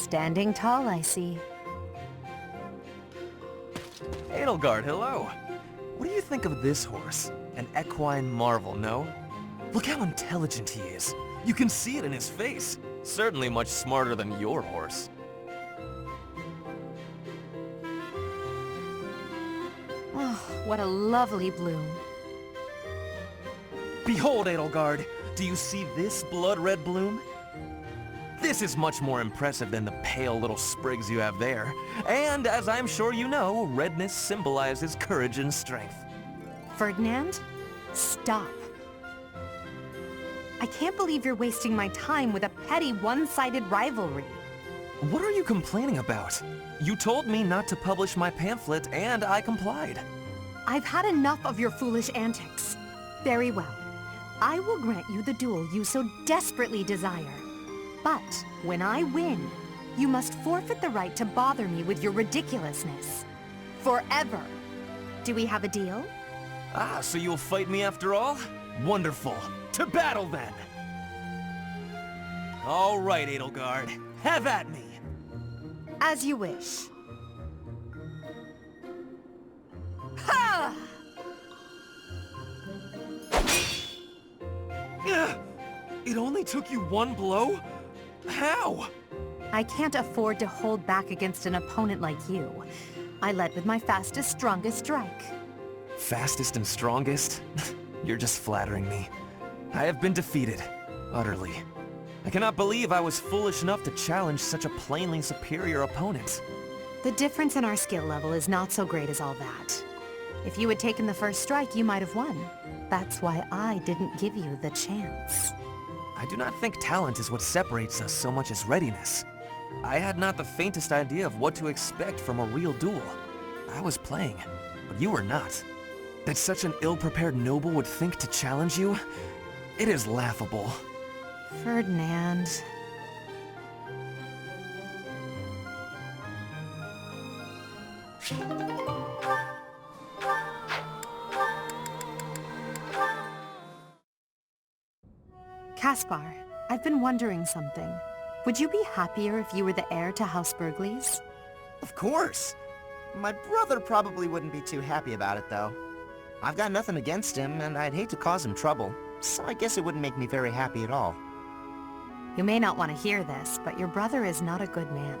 Standing tall, I see. Edelgard, hello. What do you think of this horse? An equine marvel, no? Look how intelligent he is. You can see it in his face. Certainly much smarter than your horse. Oh, what a lovely bloom. Behold, Edelgard. Do you see this blood-red bloom? This is much more impressive than the pale little sprigs you have there. And, as I'm sure you know, redness symbolizes courage and strength. Ferdinand? Stop. I can't believe you're wasting my time with a petty one-sided rivalry. What are you complaining about? You told me not to publish my pamphlet, and I complied. I've had enough of your foolish antics. Very well. I will grant you the duel you so desperately desire. But when I win, you must forfeit the right to bother me with your ridiculousness. Forever. Do we have a deal? Ah, so you'll fight me after all? Wonderful. To battle, then! All right, Edelgard. Have at me! As you wish. Ha! It only took you one blow? How? I can't afford to hold back against an opponent like you. I led with my fastest, strongest strike. Fastest and strongest? You're just flattering me. I have been defeated. Utterly. I cannot believe I was foolish enough to challenge such a plainly superior opponent. The difference in our skill level is not so great as all that. If you had taken the first strike, you might have won. That's why I didn't give you the chance. I do not think talent is what separates us so much as readiness. I had not the faintest idea of what to expect from a real duel. I was playing, but you were not. That such an ill-prepared noble would think to challenge you? It is laughable. Ferdinand. Caspar, I've been wondering something. Would you be happier if you were the heir to House Burgleys? Of course! My brother probably wouldn't be too happy about it, though. I've got nothing against him, and I'd hate to cause him trouble, so I guess it wouldn't make me very happy at all. You may not want to hear this, but your brother is not a good man.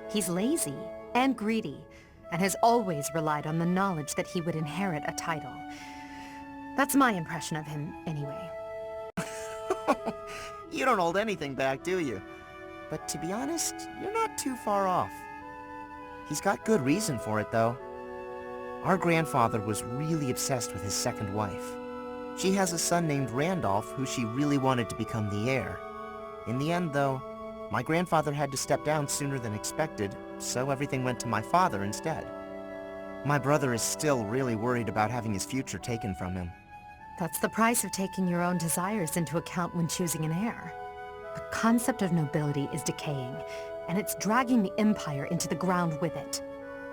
He's lazy and greedy, and has always relied on the knowledge that he would inherit a title. That's my impression of him, anyway. You don't hold anything back, do you? But to be honest, you're not too far off. He's got good reason for it, though. Our grandfather was really obsessed with his second wife. She has a son named Randolph who she really wanted to become the heir. In the end, though, my grandfather had to step down sooner than expected, so everything went to my father instead. My brother is still really worried about having his future taken from him. That's the price of taking your own desires into account when choosing an heir. The concept of nobility is decaying, and it's dragging the Empire into the ground with it.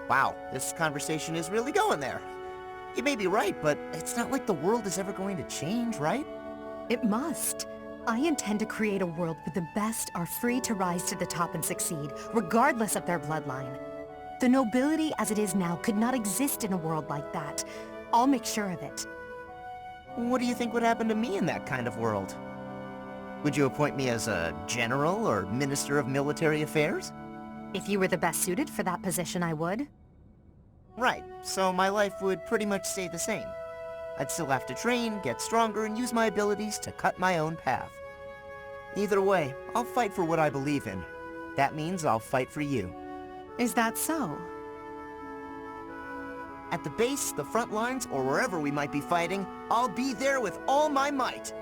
Wow, this conversation is really going there. You may be right, but it's not like the world is ever going to change, right? It must. I intend to create a world where the best are free to rise to the top and succeed, regardless of their bloodline. The nobility as it is now could not exist in a world like that. I'll make sure of it. What do you think would happen to me in that kind of world? Would you appoint me as a general or minister of military affairs? If you were the best suited for that position, I would. Right, so my life would pretty much stay the same. I'd still have to train, get stronger, and use my abilities to cut my own path. Either way, I'll fight for what I believe in. That means I'll fight for you. Is that so? At the base, the front lines, or wherever we might be fighting, I'll be there with all my might.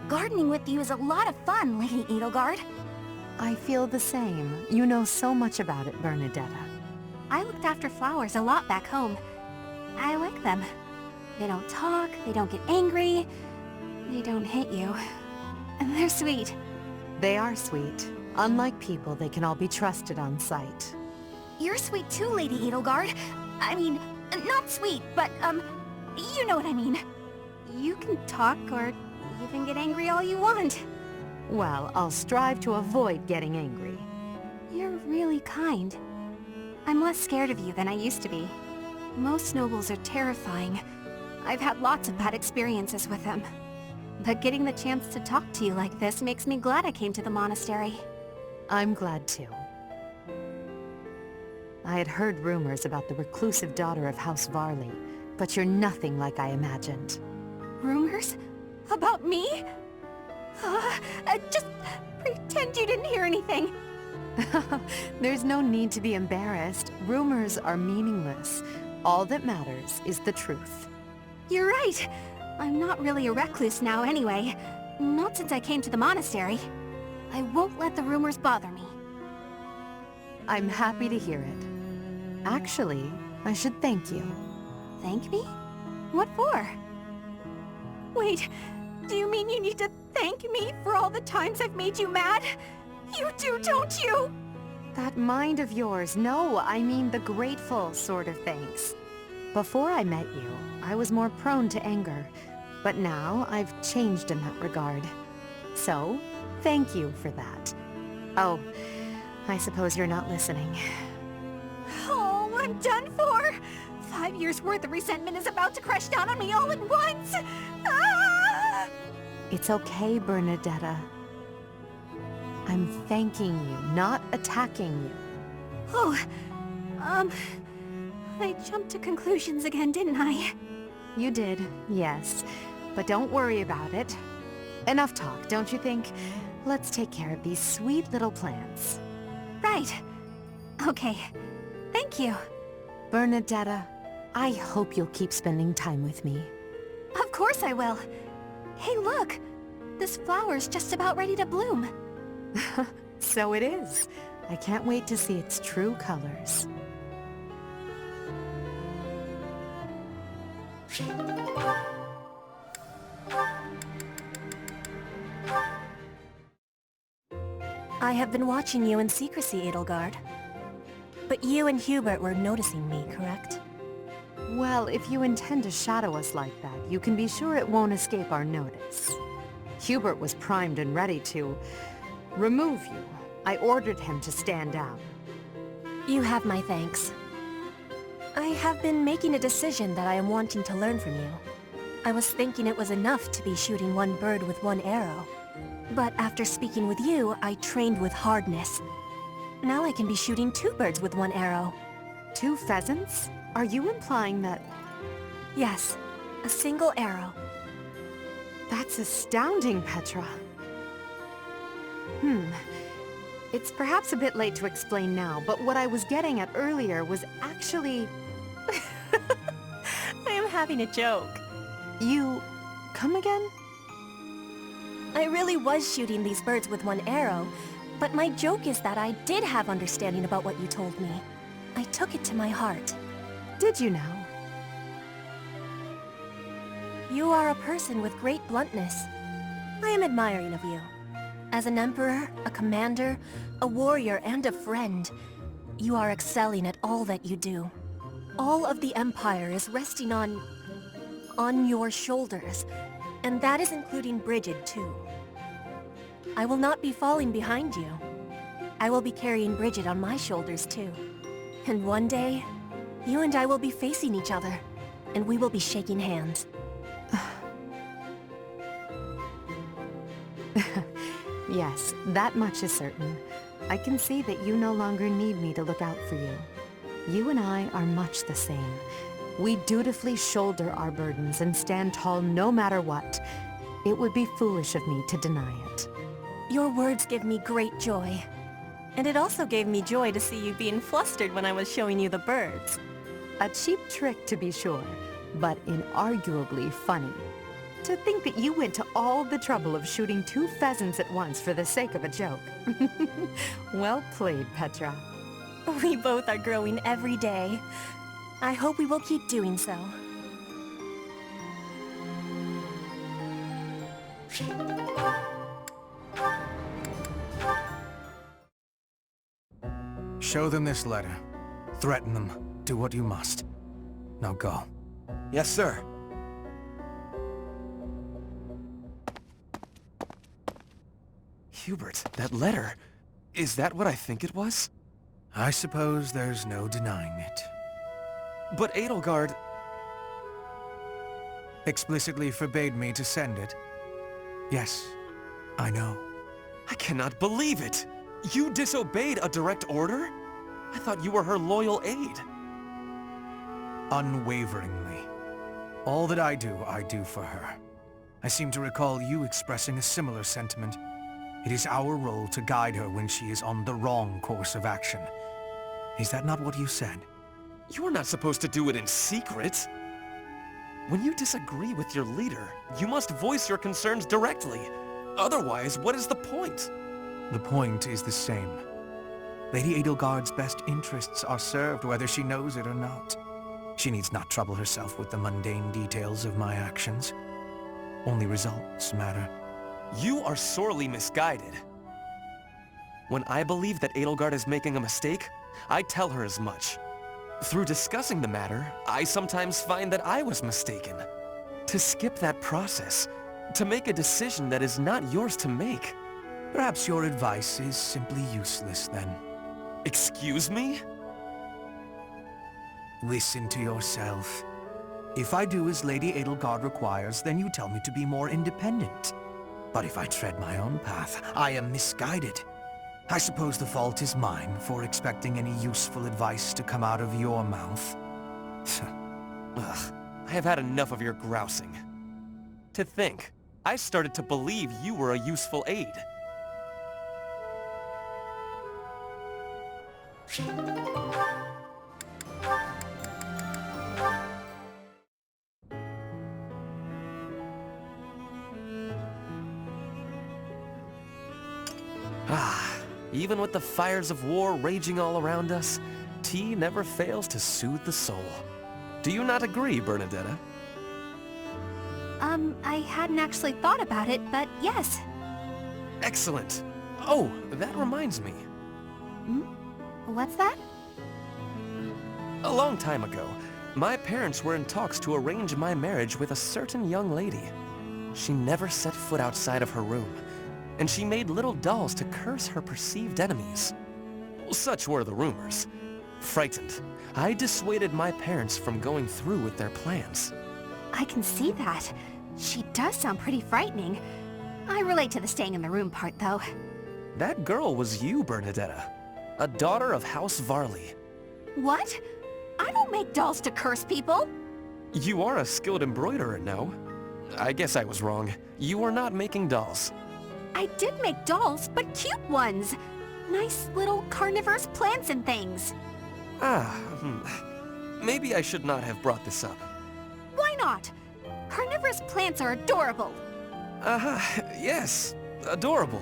Gardening with you is a lot of fun, Lady Edelgard. I feel the same. You know so much about it, Bernadetta. I looked after flowers a lot back home. I like them. They don't talk, they don't get angry, they don't hit you. They're sweet. They are sweet. Unlike people, they can all be trusted on sight. You're sweet too, Lady Edelgard. I mean, not sweet, but, you know what I mean. You can talk or even get angry all you want. Well, I'll strive to avoid getting angry. You're really kind. I'm less scared of you than I used to be. Most nobles are terrifying. I've had lots of bad experiences with them. But getting the chance to talk to you like this makes me glad I came to the monastery. I'm glad too. I had heard rumors about the reclusive daughter of House Varley, but you're nothing like I imagined. Rumors? About me? Just pretend you didn't hear anything. There's no need to be embarrassed. Rumors are meaningless. All that matters is the truth. You're right. I'm not really a recluse now anyway. Not since I came to the monastery. I won't let the rumors bother me. I'm happy to hear it. Actually, I should thank you. Thank me? What for? Wait, do you mean you need to thank me for all the times I've made you mad? You do, don't you? That mind of yours, no, I mean the grateful sort of thanks. Before I met you, I was more prone to anger, but now I've changed in that regard. So, thank you for that. Oh, I suppose you're not listening. Oh, I'm done for! 5 years' worth of resentment is about to crash down on me all at once! Ah! It's okay, Bernadetta. I'm thanking you, not attacking you. Oh, I jumped to conclusions again, didn't I? You did, yes. But don't worry about it. Enough talk, don't you think? Let's take care of these sweet little plants. Right. Okay. Thank you. Bernadetta, I hope you'll keep spending time with me. Of course I will. Hey, look! This flower's just about ready to bloom. So it is. I can't wait to see its true colors. I have been watching you in secrecy, Edelgard. But you and Hubert were noticing me, correct? Well, if you intend to shadow us like that, you can be sure it won't escape our notice. Hubert was primed and ready to remove you. I ordered him to stand down. You have my thanks. I have been making a decision that I am wanting to learn from you. I was thinking it was enough to be shooting one bird with one arrow. But after speaking with you, I trained with hardness. Now I can be shooting 2 birds with 1 arrow. 2 pheasants? Are you implying that... Yes, a single arrow. That's astounding, Petra. It's perhaps a bit late to explain now, but what I was getting at earlier was actually... I am having a joke. You... come again? I really was shooting these birds with 1 arrow, but my joke is that I did have understanding about what you told me. I took it to my heart. Did you now? You are a person with great bluntness. I am admiring of you. As an emperor, a commander, a warrior, and a friend, you are excelling at all that you do. All of the Empire is resting on your shoulders, and that is including Brigid, too. I will not be falling behind you. I will be carrying Brigid on my shoulders, too. And one day, you and I will be facing each other, and we will be shaking hands. Yes, that much is certain. I can see that you no longer need me to look out for you. You and I are much the same. We dutifully shoulder our burdens and stand tall no matter what. It would be foolish of me to deny it. Your words give me great joy. And it also gave me joy to see you being flustered when I was showing you the birds. A cheap trick to be sure, but inarguably funny. To think that you went to all the trouble of shooting 2 pheasants at once for the sake of a joke. Well played, Petra. We both are growing every day. I hope we will keep doing so. Show them this letter. Threaten them. Do what you must. Now go. Yes, sir. Hubert, that letter. Is that what I think it was? I suppose there's no denying it. But Edelgard... Explicitly forbade me to send it. Yes, I know. I cannot believe it! You disobeyed a direct order? I thought you were her loyal aide. Unwaveringly. All that I do for her. I seem to recall you expressing a similar sentiment. It is our role to guide her when she is on the wrong course of action. Is that not what you said? You are not supposed to do it in secret. When you disagree with your leader, you must voice your concerns directly. Otherwise, what is the point? The point is the same. Lady Edelgard's best interests are served whether she knows it or not. She needs not trouble herself with the mundane details of my actions. Only results matter. You are sorely misguided. When I believe that Edelgard is making a mistake, I tell her as much. Through discussing the matter, I sometimes find that I was mistaken. To skip that process, to make a decision that is not yours to make. Perhaps your advice is simply useless then. Excuse me? Listen to yourself. If I do as Lady Edelgard requires, then you tell me to be more independent. But if I tread my own path, I am misguided. I suppose the fault is mine for expecting any useful advice to come out of your mouth. Ugh, I have had enough of your grousing. To think, I started to believe you were a useful aide. Even with the fires of war raging all around us, tea never fails to soothe the soul. Do you not agree, Bernadetta? I hadn't actually thought about it, but yes. Excellent. Oh, that reminds me. What's that? A long time ago, my parents were in talks to arrange my marriage with a certain young lady. She never set foot outside of her room, and she made little dolls to curse her perceived enemies. Such were the rumors. Frightened, I dissuaded my parents from going through with their plans. I can see that. She does sound pretty frightening. I relate to the staying in the room part, though. That girl was you, Bernadetta. A daughter of House Varley. What? I don't make dolls to curse people. You are a skilled embroiderer, no? I guess I was wrong. You are not making dolls. I did make dolls, but cute ones. Nice little carnivorous plants and things. Maybe I should not have brought this up. Why not? Carnivorous plants are adorable. Yes, adorable.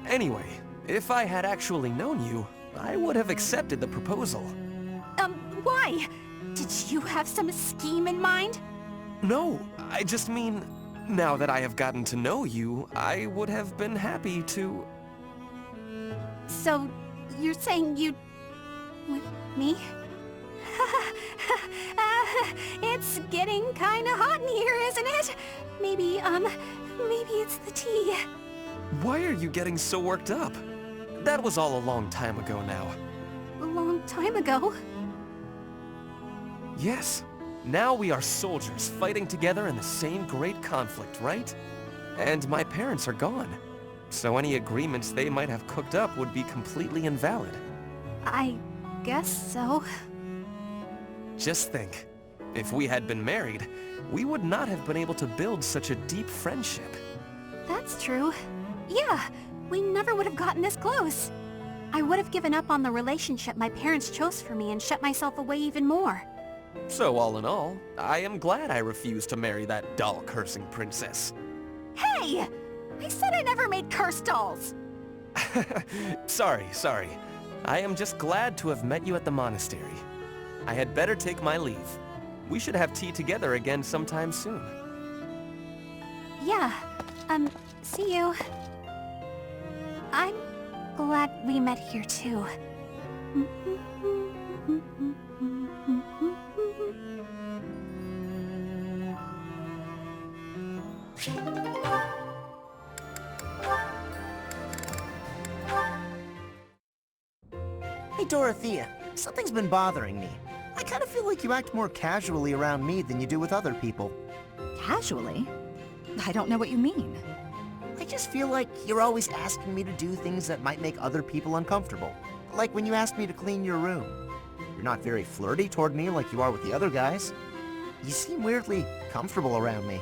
Anyway, if I had actually known you, I would have accepted the proposal. Why? Did you have some scheme in mind? No, I just mean, now that I have gotten to know you, I would have been happy to... So, you're saying you'd... with me? It's getting kinda hot in here, isn't it? Maybe it's the tea. Why are you getting so worked up? That was all a long time ago now. A long time ago? Yes. Now we are soldiers fighting together in the same great conflict, right? And my parents are gone. So any agreements they might have cooked up would be completely invalid. I guess so. Just think. If we had been married, we would not have been able to build such a deep friendship. That's true. Yeah, we never would have gotten this close. I would have given up on the relationship my parents chose for me and shut myself away even more. So all in all, I am glad I refused to marry that doll-cursing princess. Hey! I said I never made curse dolls! Sorry. I am just glad to have met you at the monastery. I had better take my leave. We should have tea together again sometime soon. Yeah, see you. I'm glad we met here too. Hey, Dorothea, something's been bothering me. I kind of feel like you act more casually around me than you do with other people. Casually? I don't know what you mean. I just feel like you're always asking me to do things that might make other people uncomfortable. Like when you asked me to clean your room. You're not very flirty toward me like you are with the other guys. You seem weirdly comfortable around me.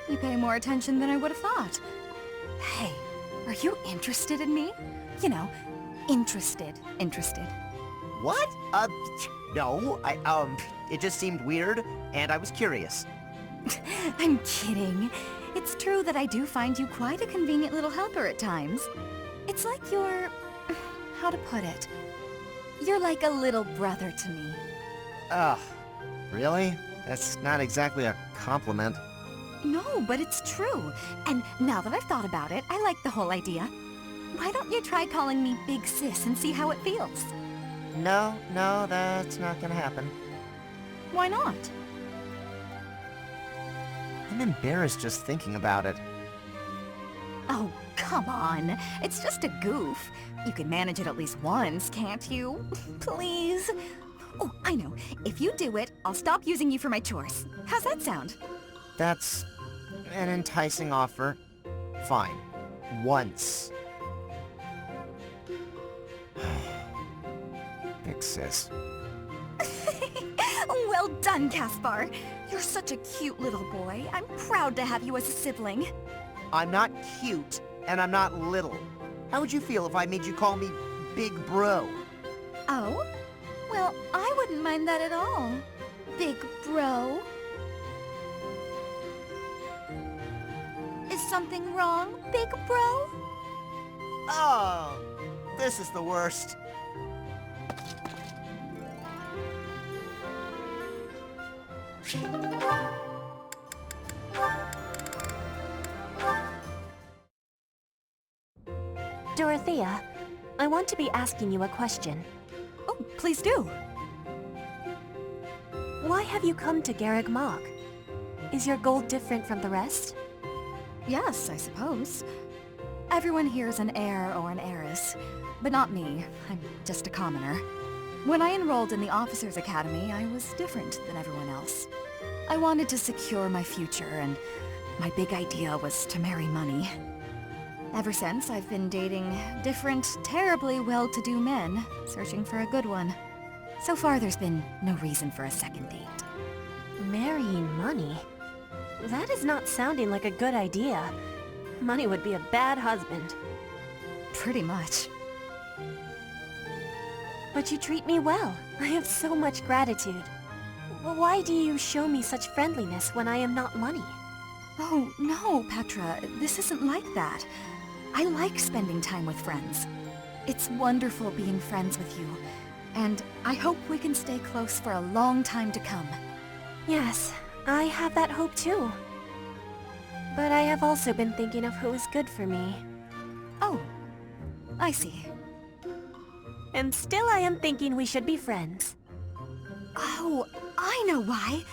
You pay more attention than I would have thought. Hey, are you interested in me? You know, interested. What? No, it just seemed weird, and I was curious. I'm kidding. It's true that I do find you quite a convenient little helper at times. It's like you're... how to put it? You're like a little brother to me. Ugh, really? That's not exactly a compliment. No, but it's true. And now that I've thought about it, I like the whole idea. Why don't you try calling me Big Sis and see how it feels? No, that's not gonna happen. Why not? I'm embarrassed just thinking about it. Oh, come on. It's just a goof. You can manage it at least once, can't you? Please? Oh, I know. If you do it, I'll stop using you for my chores. How's that sound? That's an enticing offer. Fine. Once. Big Sis. Well done, Caspar. You're such a cute little boy. I'm proud to have you as a sibling. I'm not cute, and I'm not little. How would you feel if I made you call me Big Bro? Oh? Well, I wouldn't mind that at all. Big bro. Is something wrong, big bro? Oh, this is the worst. Dorothea, I want to be asking you a question. Oh, please do. Why have you come to Garreg Mach? Is your goal different from the rest? Yes, I suppose. Everyone here is an heir or an heiress, but not me. I'm just a commoner. When I enrolled in the Officers' Academy, I was different than everyone else. I wanted to secure my future, and my big idea was to marry money. Ever since, I've been dating different, terribly well-to-do men, searching for a good one. So far, there's been no reason for a second date. Marrying money? That is not sounding like a good idea. Money would be a bad husband. Pretty much. But you treat me well. I have so much gratitude. Why do you show me such friendliness when I am not money? Oh, no, Petra. This isn't like that. I like spending time with friends. It's wonderful being friends with you, and I hope we can stay close for a long time to come. Yes, I have that hope too. But I have also been thinking of who is good for me. Oh, I see. And still I am thinking we should be friends. Oh, I know why.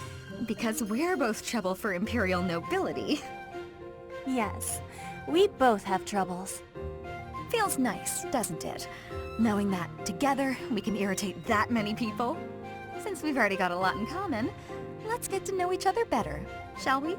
Because we're both trouble for Imperial nobility. Yes, we both have troubles. Feels nice, doesn't it? Knowing that together we can irritate that many people. Since we've already got a lot in common, let's get to know each other better, shall we?